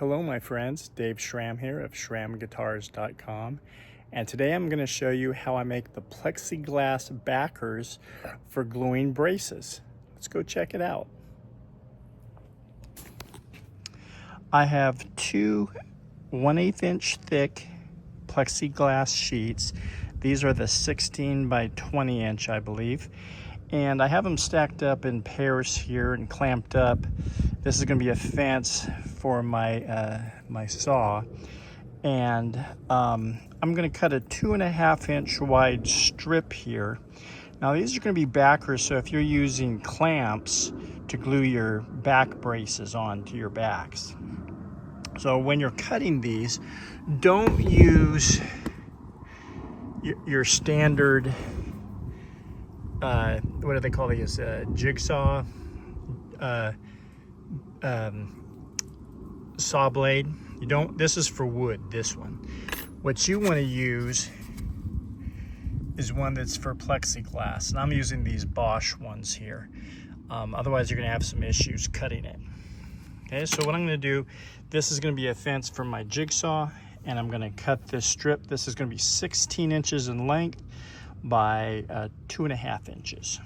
Hello my friends, Dave Schramm here of ShrammGuitars.com, and today I'm going to show you how I make the plexiglass backers for gluing braces. Let's go check it out. I have two 1/8 inch thick plexiglass sheets. These are the 16 by 20 inch, I believe. And I have them stacked up in pairs here and clamped up. This is going to be a fence for my my saw, and I'm going to cut a 2.5 inch wide strip here. Now these are going to be backers, so if you're using clamps to glue your back braces onto your backs. So when you're cutting these, don't use your standard what do they call these, jigsaw saw blade. You don't, this is for wood, this one. What you want to use is one that's for plexiglass, and I'm using these Bosch ones here. Otherwise you're going to have some issues cutting it. Okay, so what I'm going to do, this is going to be a fence for my jigsaw, and I'm going to cut this strip. This is going to be 16 inches in length by 2.5 inches.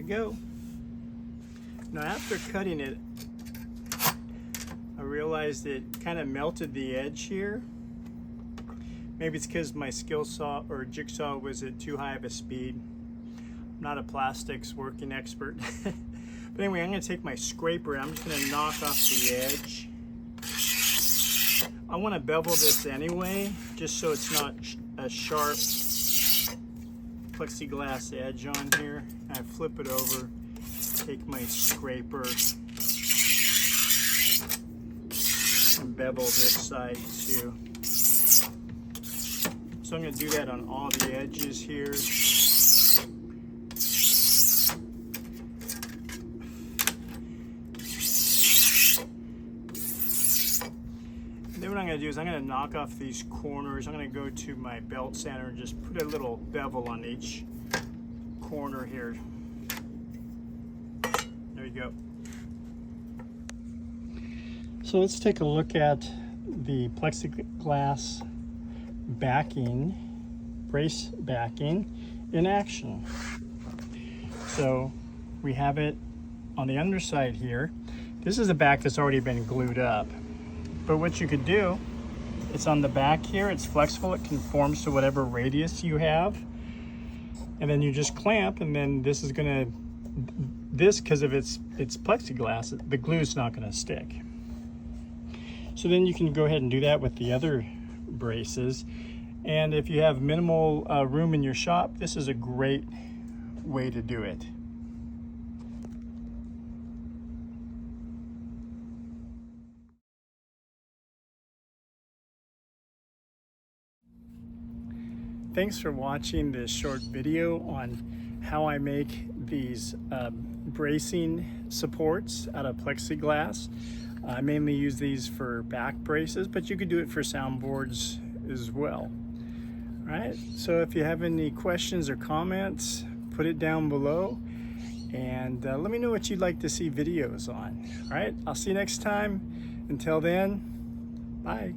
Go. Now after cutting it, I realized it kind of melted the edge here. Maybe it's because my skill saw or jigsaw was at too high of a speed. I'm not a plastics working expert. But anyway, I'm going to take my scraper and I'm just going to knock off the edge. I want to bevel this anyway, just so it's not a sharp plexiglass edge on here. I flip it over, take my scraper and bevel this side too. So I'm going to do that on all the edges here. And then what I'm going to do is I'm going to knock off these corners. I'm going to go to my belt sander and just put a little bevel on each corner here. There you go. So let's take a look at the plexiglass backing, brace backing in action. So we have it on the underside here. This is a back that's already been glued up. But what you could do, it's on the back here, it's flexible, it conforms to whatever radius you have. And then you just clamp, and then this is gonna, because of its plexiglass, the glue's not gonna stick. So then you can go ahead and do that with the other braces. And if you have minimal room in your shop, this is a great way to do it. thanks for watching this short video on how I make these bracing supports out of plexiglass. I mainly use these for back braces, but you could do it for soundboards as well. All right, so if you have any questions or comments, put it down below, and let me know what you'd like to see videos on. All right, I'll see you next time. Until then, bye.